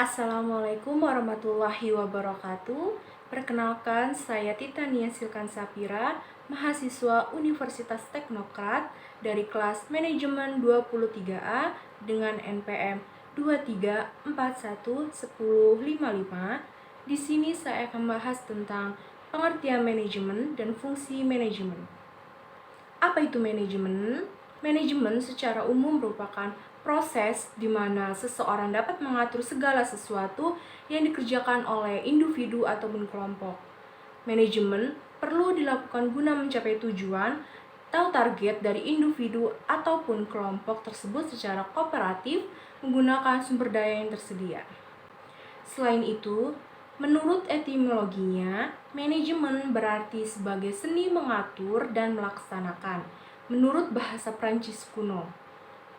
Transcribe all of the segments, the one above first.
Assalamualaikum warahmatullahi wabarakatuh. Perkenalkan, saya Titania Silkan Sapira, mahasiswa Universitas Teknokrat dari kelas Manajemen 23A dengan NPM 23411055. Di sini saya akan bahas tentang pengertian manajemen dan fungsi manajemen. Apa itu manajemen? Manajemen secara umum merupakan proses di mana seseorang dapat mengatur segala sesuatu yang dikerjakan oleh individu ataupun kelompok. Manajemen perlu dilakukan guna mencapai tujuan atau target dari individu ataupun kelompok tersebut secara kooperatif menggunakan sumber daya yang tersedia. Selain itu, menurut etimologinya, manajemen berarti sebagai seni mengatur dan melaksanakan. Menurut bahasa Prancis kuno,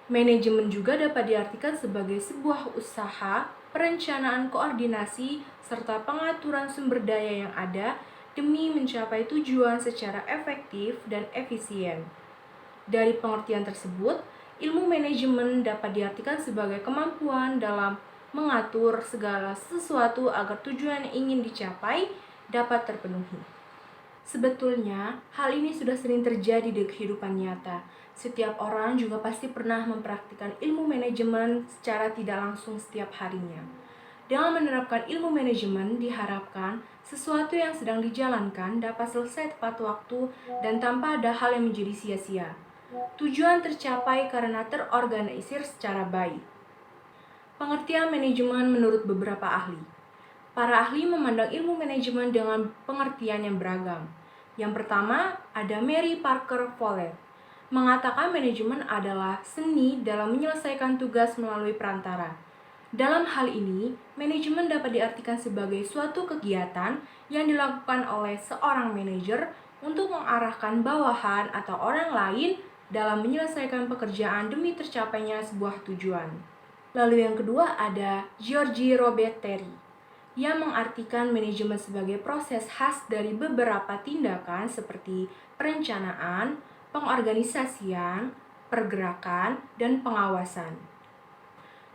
manajemen juga dapat diartikan sebagai sebuah usaha, perencanaan koordinasi, serta pengaturan sumber daya yang ada demi mencapai tujuan secara efektif dan efisien. Dari pengertian tersebut, ilmu manajemen dapat diartikan sebagai kemampuan dalam mengatur segala sesuatu agar tujuan yang ingin dicapai dapat terpenuhi. Sebetulnya, hal ini sudah sering terjadi di kehidupan nyata. Setiap orang juga pasti pernah mempraktikkan ilmu manajemen secara tidak langsung setiap harinya. Dengan menerapkan ilmu manajemen, diharapkan sesuatu yang sedang dijalankan dapat selesai tepat waktu dan tanpa ada hal yang menjadi sia-sia. Tujuan tercapai karena terorganisir secara baik. Pengertian manajemen menurut beberapa ahli. Para ahli memandang ilmu manajemen dengan pengertian yang beragam. Yang pertama, ada Mary Parker Follett, mengatakan manajemen adalah seni dalam menyelesaikan tugas melalui perantara. Dalam hal ini, manajemen dapat diartikan sebagai suatu kegiatan yang dilakukan oleh seorang manajer untuk mengarahkan bawahan atau orang lain dalam menyelesaikan pekerjaan demi tercapainya sebuah tujuan. Lalu yang kedua ada George Robert Terry, yang mengartikan manajemen sebagai proses khas dari beberapa tindakan seperti perencanaan, pengorganisasian, pergerakan, dan pengawasan.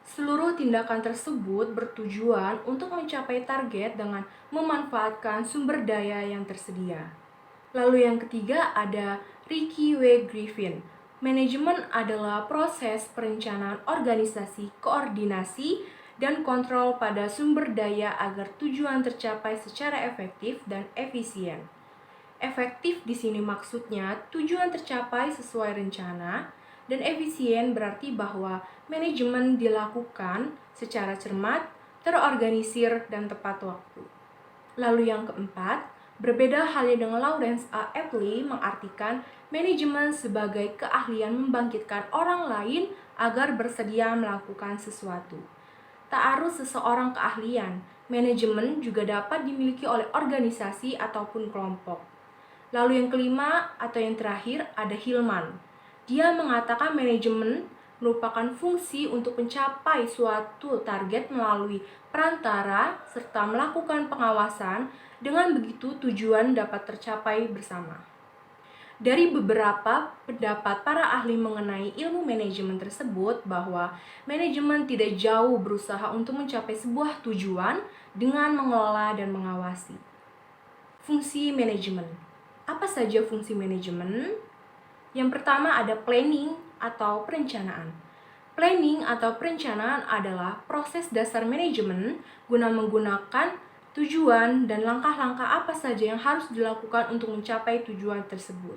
Seluruh tindakan tersebut bertujuan untuk mencapai target dengan memanfaatkan sumber daya yang tersedia. Lalu yang ketiga ada Ricky W. Griffin. Manajemen adalah proses perencanaan organisasi, koordinasi, dan kontrol pada sumber daya agar tujuan tercapai secara efektif dan efisien. Efektif di sini maksudnya tujuan tercapai sesuai rencana, dan efisien berarti bahwa manajemen dilakukan secara cermat, terorganisir, dan tepat waktu. Lalu yang keempat, berbeda halnya dengan Lawrence A. Epley mengartikan manajemen sebagai keahlian membangkitkan orang lain agar bersedia melakukan sesuatu. Tak harus seseorang keahlian, manajemen juga dapat dimiliki oleh organisasi ataupun kelompok. Lalu yang kelima atau yang terakhir ada Hillman. Dia mengatakan manajemen merupakan fungsi untuk mencapai suatu target melalui perantara serta melakukan pengawasan. Dengan begitu tujuan dapat tercapai bersama. Dari beberapa pendapat para ahli mengenai ilmu manajemen tersebut bahwa manajemen tidak jauh berusaha untuk mencapai sebuah tujuan dengan mengelola dan mengawasi. Fungsi manajemen. Apa saja fungsi manajemen? Yang pertama ada planning atau perencanaan. Planning atau perencanaan adalah proses dasar manajemen guna menggunakan tujuan dan langkah-langkah apa saja yang harus dilakukan untuk mencapai tujuan tersebut.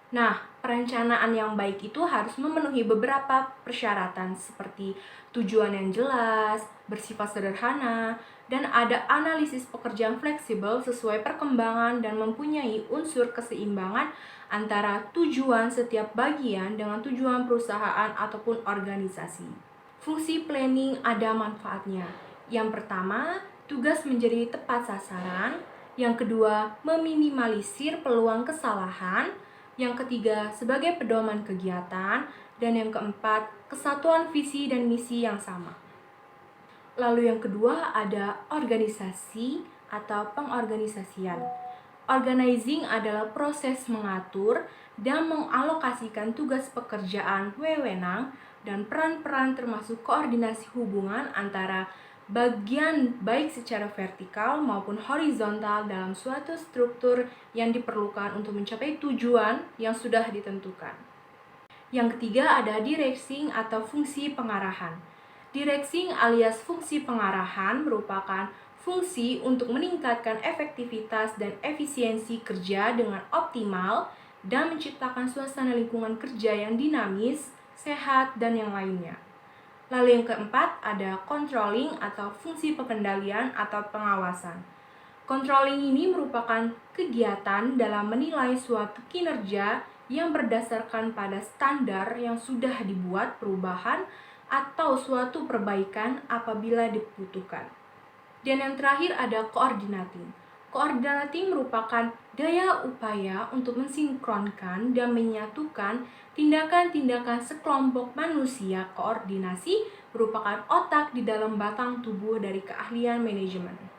Nah, perencanaan yang baik itu harus memenuhi beberapa persyaratan seperti tujuan yang jelas, bersifat sederhana, dan ada analisis pekerjaan fleksibel sesuai perkembangan dan mempunyai unsur keseimbangan antara tujuan setiap bagian dengan tujuan perusahaan ataupun organisasi. Fungsi planning ada manfaatnya. Yang pertama, tugas menjadi tepat sasaran. Yang kedua, meminimalisir peluang kesalahan. Yang ketiga, sebagai pedoman kegiatan. Dan yang keempat, kesatuan visi dan misi yang sama. Lalu yang kedua ada organisasi atau pengorganisasian. Organizing adalah proses mengatur dan mengalokasikan tugas pekerjaan wewenang dan peran-peran termasuk koordinasi hubungan antara bagian baik secara vertikal maupun horizontal dalam suatu struktur yang diperlukan untuk mencapai tujuan yang sudah ditentukan. Yang ketiga ada directing atau fungsi pengarahan. Directing alias fungsi pengarahan merupakan fungsi untuk meningkatkan efektivitas dan efisiensi kerja dengan optimal dan menciptakan suasana lingkungan kerja yang dinamis, sehat, dan yang lainnya. Lalu yang keempat ada controlling atau fungsi pengendalian atau pengawasan. Controlling ini merupakan kegiatan dalam menilai suatu kinerja yang berdasarkan pada standar yang sudah dibuat perubahan atau suatu perbaikan apabila dibutuhkan. Dan yang terakhir ada coordinating. Coordinating merupakan daya upaya untuk mensinkronkan dan menyatukan tindakan-tindakan sekelompok manusia. Koordinasi merupakan otak di dalam batang tubuh dari keahlian manajemen.